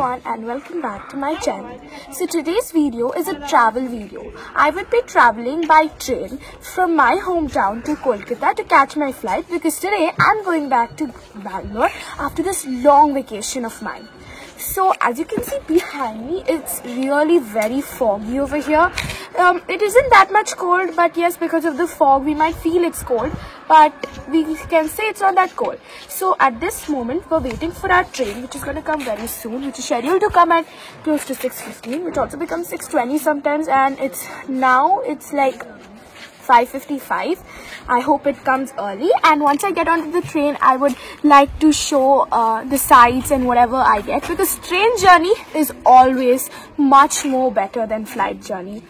everyone and welcome back to my channel. So today's video is a travel video. I would be traveling by train from my hometown to Kolkata to catch my flight because today I'm going back to Bangalore after this long vacation of mine. So as you can see behind me, it's really very foggy over here. It isn't that much cold, but yes, because of the fog we might feel it's cold, but we can say it's not that cold. So at this moment we're waiting for our train, which is going to come very soon, which is scheduled to come at close to 6:15, which also becomes 6:20 sometimes, and it's like 5:55. I hope it comes early, and once I get onto the train I would like to show the sights and whatever I get, because train journey is always much more better than flight journey,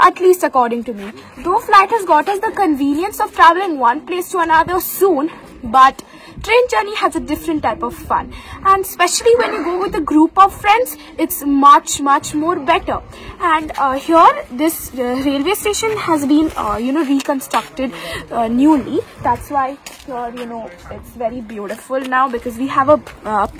at least according to me. Though flight has got us the convenience of traveling one place to another soon, but train journey has a different type of fun, and especially when you go with a group of friends, it's much more better. And here this railway station has been reconstructed newly. That's why here it's very beautiful now, because we have a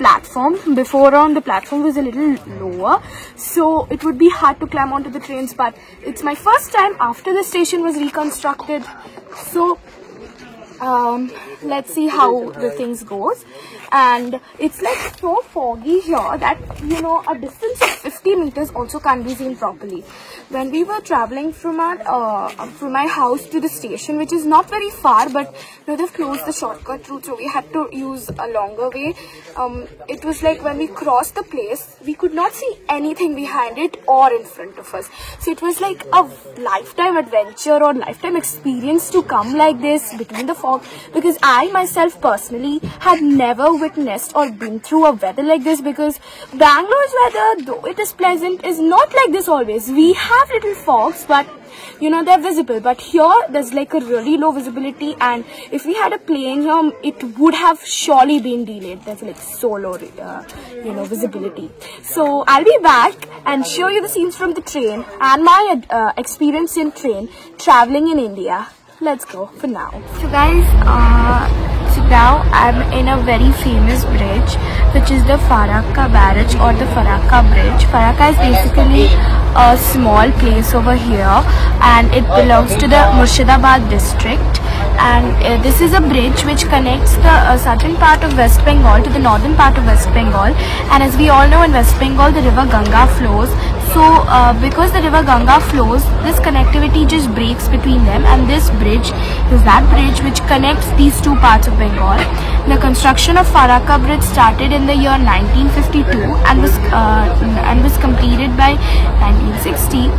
platform. Before on, the platform was a little lower, so it would be hard to climb onto the trains, but it's my first time after the station was reconstructed. So let's see how the things goes. And it's like so foggy here that a distance of 50 meters also can't be seen properly. When we were traveling from my house to the station, which is not very far, but they've closed the shortcut route, so we had to use a longer way. It was like when we crossed the place, we could not see anything behind it or in front of us. So it was like a lifetime adventure or lifetime experience to come like this between the fog, because I myself personally had never witnessed or been through a weather like this, because Bangalore's weather, though it is pleasant, is not like this always. We have little fogs, but they're visible, but here there's like a really low visibility, and if we had a plane here, it would have surely been delayed. There's like so low visibility. So I'll be back and show you the scenes from the train and my experience in train traveling in India. Let's go for now. So guys, now I'm in a very famous bridge, which is the Farakka Barrage or the Farakka Bridge. Farakka is basically a small place over here, and it belongs to the Murshidabad district. And this is a bridge which connects the southern part of West Bengal to the northern part of West Bengal. And as we all know, in West Bengal the river Ganga flows. So because the river Ganga flows, this connectivity just breaks between them, and this bridge is that bridge which connects these two parts of Bengal. The construction of Farakka Bridge started in the year 1952 and was completed by 1960.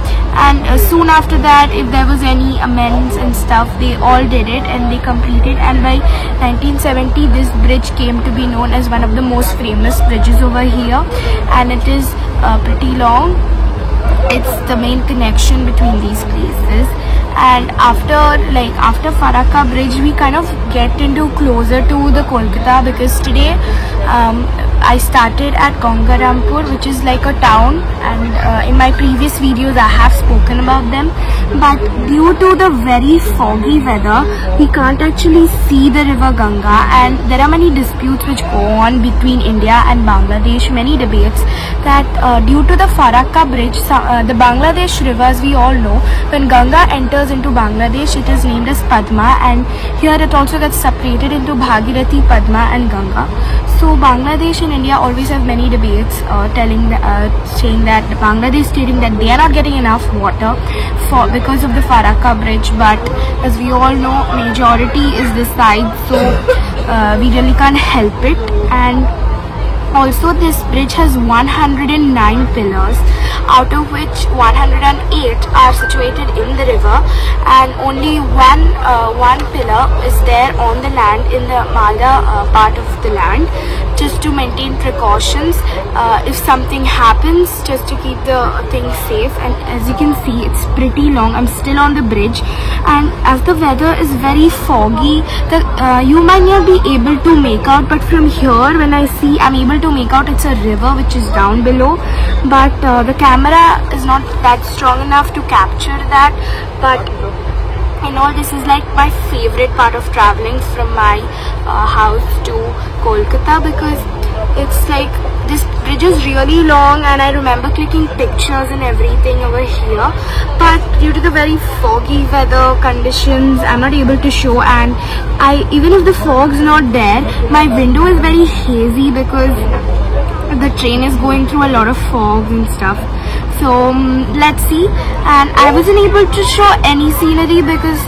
And soon after that, if there was any amends and stuff, they all did it and they completed. And by 1970, this bridge came to be known as one of the most famous bridges over here, and it is pretty long. It's the main connection between these places. And after Farakka Bridge, we kind of get into closer to the Kolkata, because today I started at Gangarampur, which is like a town, and in my previous videos I have spoken about them. But due to the very foggy weather, we can't actually see the river Ganga, and there are many disputes which go on between India and Bangladesh, many debates that due to the Farakka Bridge, the Bangladesh river, as we all know, when Ganga enters into Bangladesh, it is named as Padma, and here it also gets separated into Bhagirathi, Padma and Ganga. So Bangladesh and India always have many debates saying that Bangladesh stating that they are not getting enough water because of the Farakka Bridge, but as we all know, majority is this side, so we really can't help it. And also this bridge has 109 pillars, out of which 108 are situated in the river, and only one pillar is there on the land, in the Malda part of the land, just to maintain precautions if something happens, just to keep the thing safe. And as you can see, it's pretty long. I'm still on the bridge, and as the weather is very foggy, you might not be able to make out, but from here when I see, I'm able to make out it's a river which is down below, but the camera is not that strong enough to capture that. But this is like my favorite part of traveling from my house to Kolkata, because It's like this bridge is really long, and I remember clicking pictures and everything over here, but due to the very foggy weather conditions, I'm not able to show. And even if the fog's not there, my window is very hazy because the train is going through a lot of fog and stuff. So let's see. And I wasn't able to show any scenery because,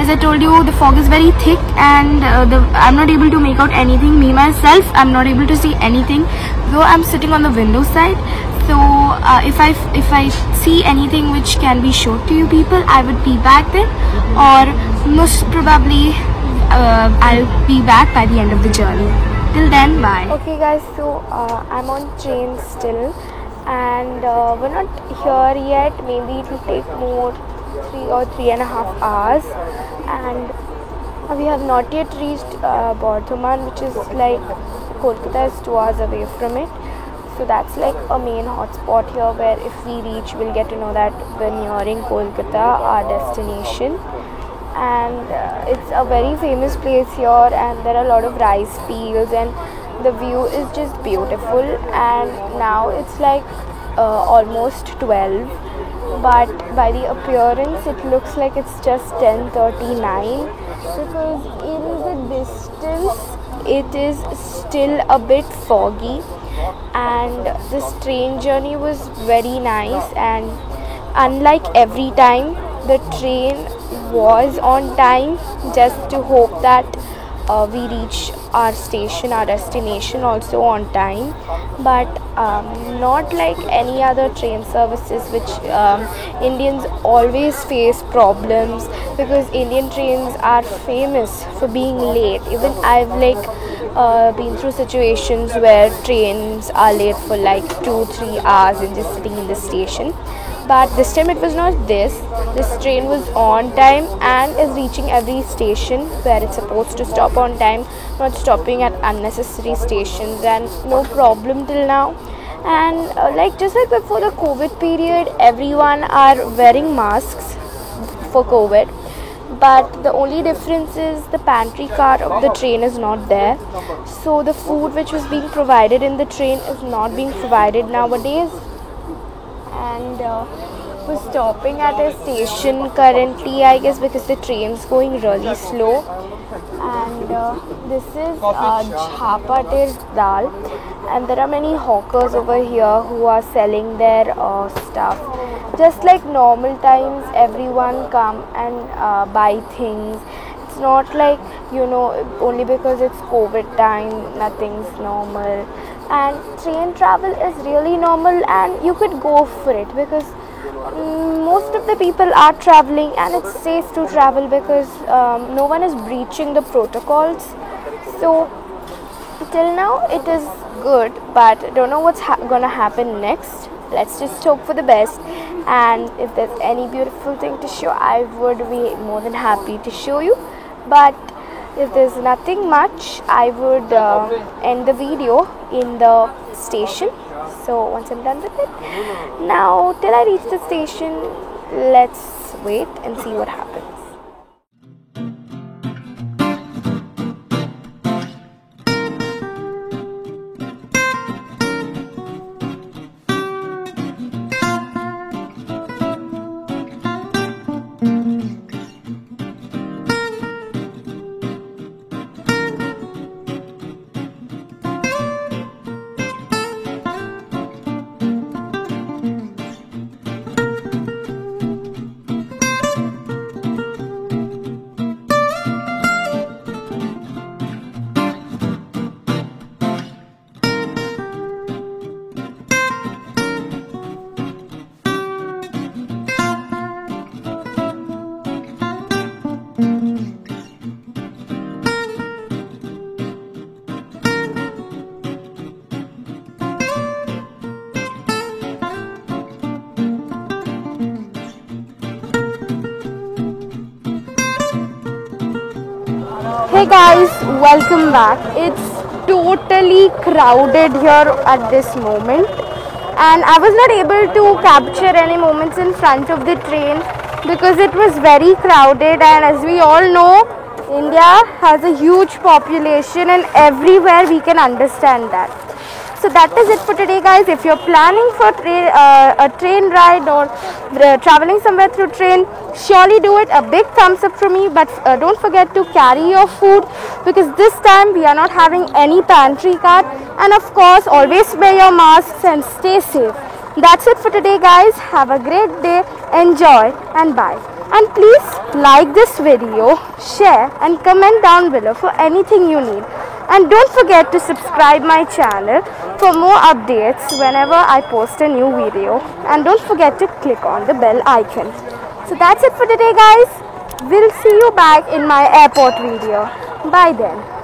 as I told you, the fog is very thick, and I'm not able to make out anything. Me myself, I'm not able to see anything, though I'm sitting on the window side. So if I see anything which can be shown to you people, I would be back then, or most probably I'll be back by the end of the journey. Till then, bye. Okay guys, so I'm on train still, and we're not here yet. Maybe it will take more 3 or 3.5 hours, and we have not yet reached Bardhaman, which is like Kolkata is 2 hours away from it. So that's like a main hotspot here, where if we reach, we'll get to know that we're nearing Kolkata, our destination. And it's a very famous place here, and there are a lot of rice fields, and the view is just beautiful. And now it's like almost 12, but by the appearance it looks like it's just 10:39, because in the distance it is still a bit foggy. And this train journey was very nice, and unlike every time, the train was on time, just to hope that we reach our station, our destination also on time. But not like any other train services, which Indians always face problems, because Indian trains are famous for being late. Even I've been through situations where trains are late for like 2-3 hours and just sitting in the station. But this time it was not this. This train was on time and is reaching every station where it's supposed to stop on time, not stopping at unnecessary stations, and no problem till now. And just like before the COVID period, everyone are wearing masks for COVID. But the only difference is the pantry car of the train is not there. So the food which was being provided in the train is not being provided nowadays. And we're stopping at a station currently, I guess, because the train's going really slow. And this is Jhapatir Dal, and there are many hawkers over here who are selling their stuff. Just like normal times, everyone come and buy things. It's not like, only because it's COVID time, nothing's normal. And train travel is really normal, and you could go for it, because most of the people are traveling, and it's safe to travel because no one is breaching the protocols. So till now it is good, but I don't know what's gonna happen next. Let's just hope for the best, and if there's any beautiful thing to show, I would be more than happy to show you. But if there's nothing much, I would end the video in the station. So once I'm done with it, now till I reach the station, let's wait and see what happens. Hey guys, welcome back. It's totally crowded here at this moment, and I was not able to capture any moments in front of the train because it was very crowded. And as we all know, India has a huge population, and everywhere we can understand that. So that is it for today, guys. If you're planning for a train ride or traveling somewhere through train, surely do it. A big thumbs up from me, but don't forget to carry your food, because this time we are not having any pantry card. And of course, always wear your masks and stay safe. That's it for today, guys. Have a great day, enjoy, and bye. And please like this video, share and comment down below for anything you need. And don't forget to subscribe my channel for more updates whenever I post a new video. And don't forget to click on the bell icon. So that's it for today, guys. We'll see you back in my airport video. Bye then.